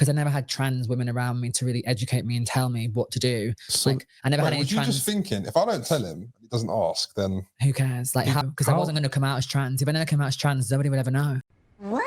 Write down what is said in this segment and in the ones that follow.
because I never had trans women around me to really educate me and tell me what to do. So, like I never had any was trans. you just thinking, if I don't tell him, he doesn't ask, then who cares? Like how? Because I wasn't going to come out as trans. If I never came out as trans, nobody would ever know. What?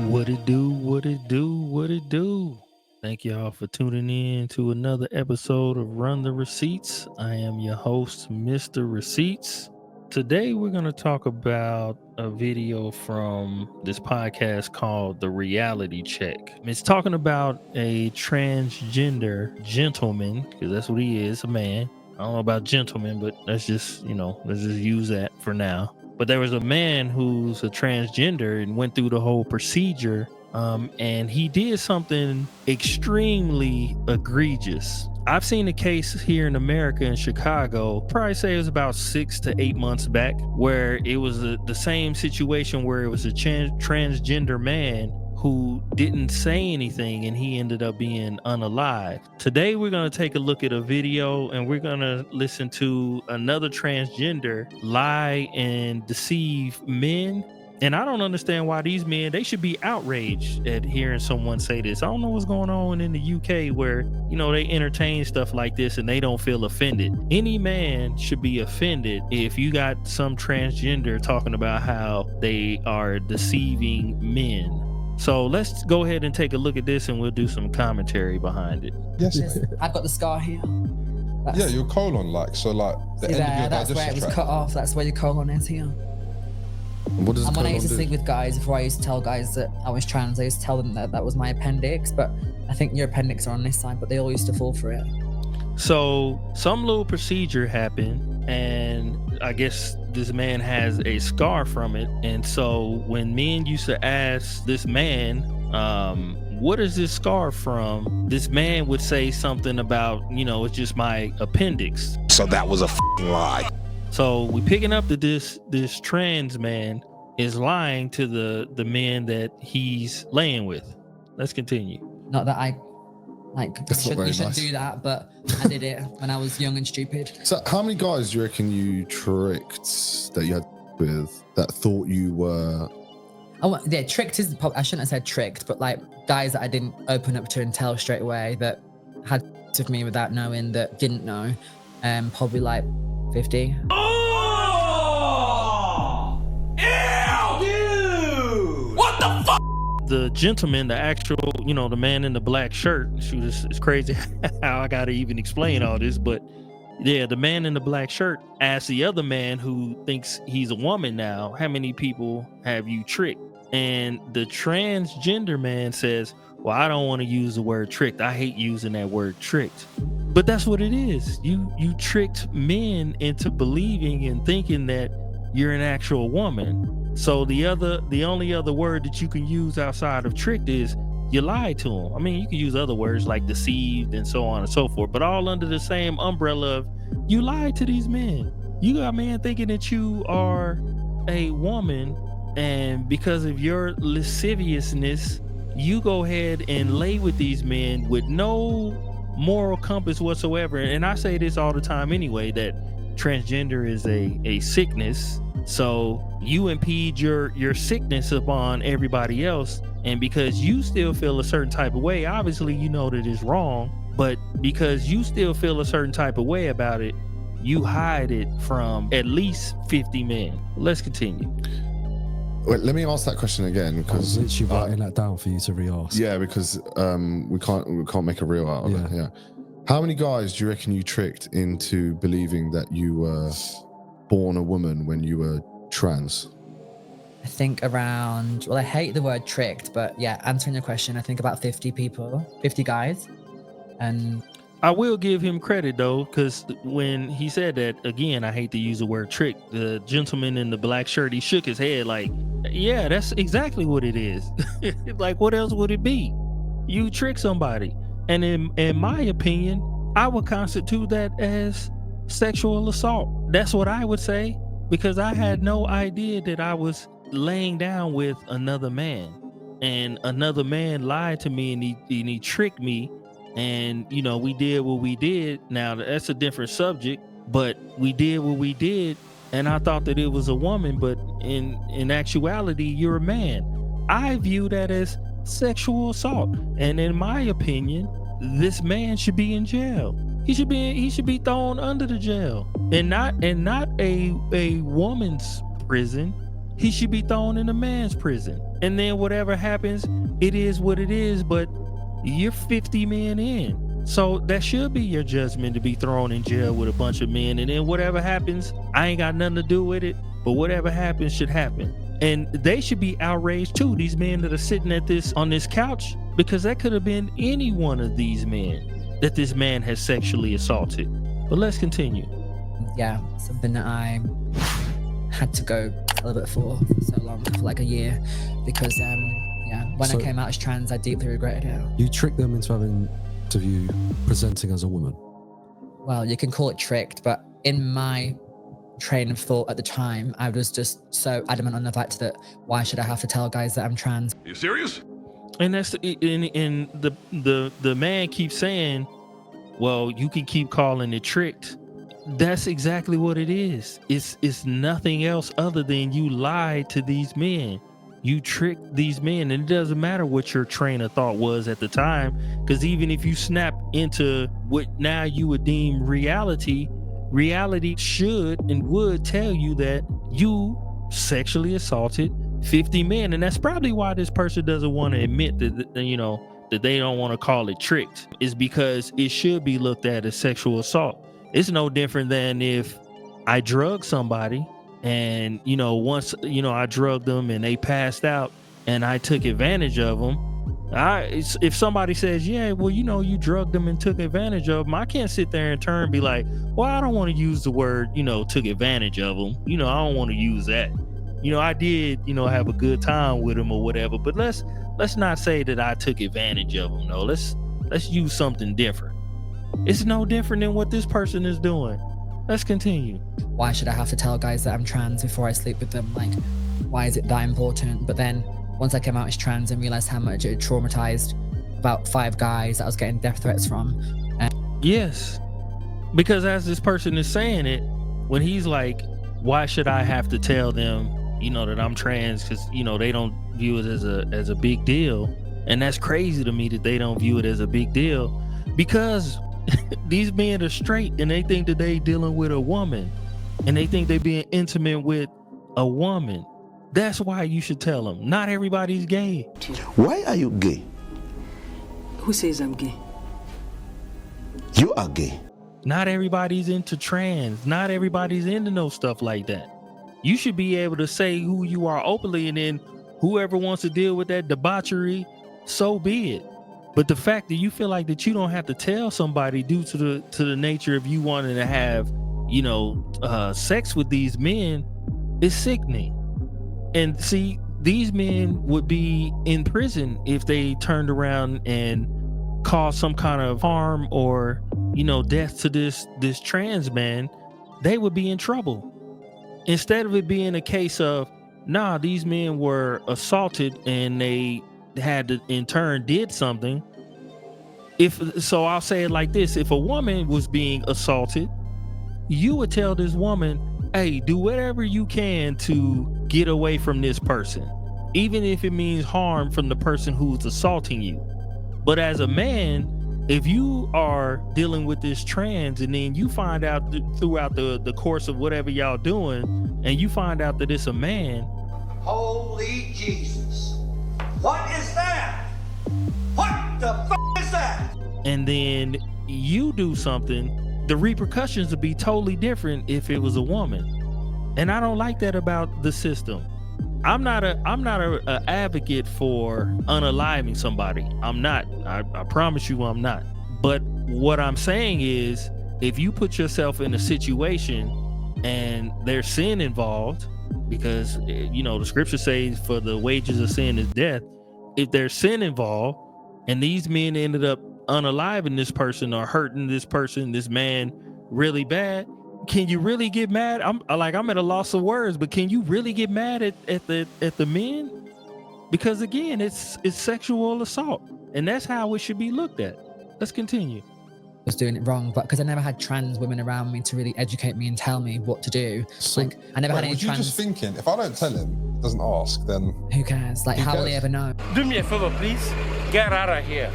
What it do, what it do, what it do. Thank y'all for tuning in to another episode of Run the Receipts. I am your host, Mr. Receipts. Today we're going to talk about a video from this podcast called The Reality Check. It's talking about a transgender gentleman, because that's what he is, a man. I don't know about gentleman, but let's just use that for now. But there was a man who's a transgender and went through the whole procedure, and he did something extremely egregious. I've seen a case here in America, in Chicago, probably say it was about 6 to 8 months back, where it was the same situation where it was a transgender man who didn't say anything and he ended up being unalived. Today, we're going to take a look at a video and we're going to listen to another transgender lie and deceive men. And I don't understand why these men, they should be outraged at hearing someone say this. I don't know what's going on in the UK where, they entertain stuff like this and they don't feel offended. Any man should be offended if you got some transgender talking about how they are deceiving men. So let's go ahead and take a look at this and we'll do some commentary behind it. yes, I've got the scar here. yeah, your colon, the See end there, of your that's where it digestive was tract. cut off. That's where your colon is here. What does And when I colon used to do? sleep with guys, before I used to tell guys that I was trans, I used to tell them that that was my appendix, but I think your appendix are on this side, but they all used to fall for it. So some little procedure happened, and I guess this man has a scar from it. And so when men used to ask this man, what is this scar from? This man would say something about, it's just my appendix. So that was a lie. So we picking up that this trans man is lying to the men that he's laying with. Let's continue. Not that I That's not very you shouldn't nice. do that, but I did it when I was young and stupid. So how many guys do you reckon you tricked that you had with that thought you were? Yeah, tricked is I shouldn't have said tricked, but like guys that I didn't open up to and tell straight away that had with me without knowing, that didn't know, probably like 50. The gentleman, the actual, the man in the black shirt. Shoot, it's crazy how I gotta even explain all this, but yeah, the man in the black shirt asked the other man who thinks he's a woman now, how many people have you tricked? And the transgender man says, well, I don't want to use the word tricked. I hate using that word tricked. But that's what it is. You tricked men into believing and thinking that you're an actual woman. So the only other word that you can use outside of tricked is you lied to them. I mean, you can use other words like deceived and so on and so forth, but all under the same umbrella of you lied to these men. You got men thinking that you are a woman, and because of your lasciviousness, you go ahead and lay with these men with no moral compass whatsoever. And I say this all the time anyway, that transgender is a sickness. So you impede your sickness upon everybody else. And because you still feel a certain type of way, obviously you know that it's wrong, but because you still feel a certain type of way about it, you hide it from at least 50 men. Let's continue. Wait, let me ask that question again, I was because literally writing that down for you to re-ask. yeah, because we can't make a reel out of it. Yeah. How many guys do you reckon you tricked into believing that you were born a woman when you were trans? I think around, well, I hate the word tricked, but yeah, answering your question, I think about 50 people, 50 guys. And I will give him credit though, because when he said that, again, I hate to use the word trick, the gentleman in the black shirt, he shook his head like, yeah, that's exactly what it is. Like, what else would it be? You trick somebody. And in my opinion, I would constitute that as sexual assault. That's what I would say, because I had no idea that I was laying down with another man, and another man lied to me, and he tricked me, and we did what we did. Now that's a different subject, but we did what we did and I thought that it was a woman, but in actuality, you're a man. I view that as sexual assault. And in my opinion, this man should be in jail. He should be thrown under the jail, and not a woman's prison. He should be thrown in a man's prison. And then whatever happens, it is what it is, but you're 50 men in. So that should be your judgment, to be thrown in jail with a bunch of men. And then whatever happens, I ain't got nothing to do with it, but whatever happens should happen. And they should be outraged too, these men that are sitting on this couch, because that could have been any one of these men that this man has sexually assaulted. But let's continue. Yeah, something that I had to go celibate for so long, for like a year, because when I came out as trans, I deeply regretted it. You tricked them into you presenting as a woman. Well, you can call it tricked, but in my train of thought at the time, I was just so adamant on the fact that why should I have to tell guys that I'm trans? You serious? And that's the man keeps saying, well, you can keep calling it tricked. That's exactly what it is. It's nothing else other than you lied to these men. You tricked these men, and it doesn't matter what your train of thought was at the time, because even if you snap into what now you would deem reality should and would tell you that you sexually assaulted 50 men. And that's probably why this person doesn't want to admit that, that they don't want to call it tricked, is because it should be looked at as sexual assault. It's no different than if I drug somebody and, once, I drugged them and they passed out and I took advantage of them. If somebody says, yeah, well, you drugged them and took advantage of them, I can't sit there and turn and be like, well, I don't want to use the word, took advantage of them. I don't want to use that. I did, have a good time with them or whatever, but let's not say that I took advantage of them. No, let's use something different. It's no different than what this person is doing. Let's continue. Why should I have to tell guys that I'm trans before I sleep with them? Like, why is it that important? But then once I came out as trans and realized how much it traumatized about 5 guys that I was getting death threats from. Yes, because as this person is saying it, when he's like, why should I have to tell them, that I'm trans? Because, they don't view it as a big deal. And that's crazy to me that they don't view it as a big deal, because these men are straight and they think that they dealing with a woman and they think they being intimate with a woman. That's why you should tell them. Not everybody's gay. Why are you gay? Who says I'm gay? You are gay. Not everybody's into trans. Not everybody's into no stuff like that. You should be able to say who you are openly, and then whoever wants to deal with that debauchery, so be it. But the fact that you feel like that you don't have to tell somebody due to the nature of you wanting to have, sex with these men is sickening. And see, these men would be in prison if they turned around and caused some kind of harm or, death to this trans man. They would be in trouble. Instead of it being a case of, nah, these men were assaulted and they had to in turn did something. So I'll say it like this: if a woman was being assaulted, you would tell this woman, hey, do whatever you can to get away from this person, even if it means harm from the person who's assaulting you. But as a man, if you are dealing with this trans and then you find out throughout the course of whatever y'all doing, and you find out that it's a man. Holy Jesus. What is that? What the is that? And then you do something, the repercussions would be totally different if it was a woman. And I don't like that about the system. I'm not a advocate for unaliving somebody. I'm not. I promise you I'm not. But what I'm saying is, if you put yourself in a situation and there's sin involved, because the scripture says for the wages of sin is death. If there's sin involved and these men ended up unaliving this person or hurting this person, this man, really bad, can you really get mad? I'm at a loss of words, but can you really get mad at the men? Because again, it's sexual assault, and that's how it should be looked at. Let's continue. was doing it wrong, but because I never had trans women around me to really educate me and tell me what to do. So- Like I never had any Was you trans. just thinking, if I don't tell him, doesn't ask, then Who cares? Like, Who how will they cares? ever know? Do me a favor, please. Get out of here.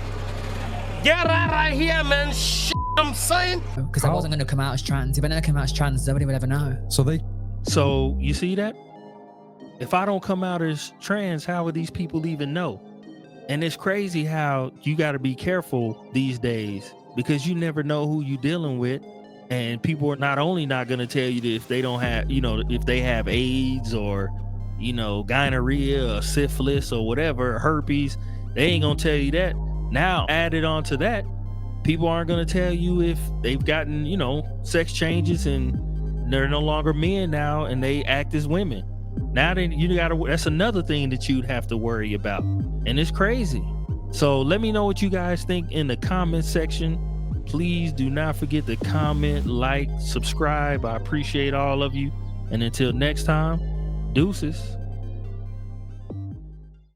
Get out of here, man. Shit, I'm saying. Because I wasn't going to come out as trans. If I never came out as trans, nobody would ever know. So you see that? If I don't come out as trans, how would these people even know? And it's crazy how you got to be careful these days because you never know who you're dealing with. And people are not only not going to tell you that if they don't have, if they have AIDS or, gonorrhea or syphilis or whatever, herpes, they ain't going to tell you that. Now, added on to that, people aren't going to tell you if they've gotten, sex changes and they're no longer men now and they act as women. Now then that's another thing that you'd have to worry about. And it's crazy. So let me know what you guys think in the comment section. Please do not forget to comment, like, subscribe. I appreciate all of you. And until next time, deuces.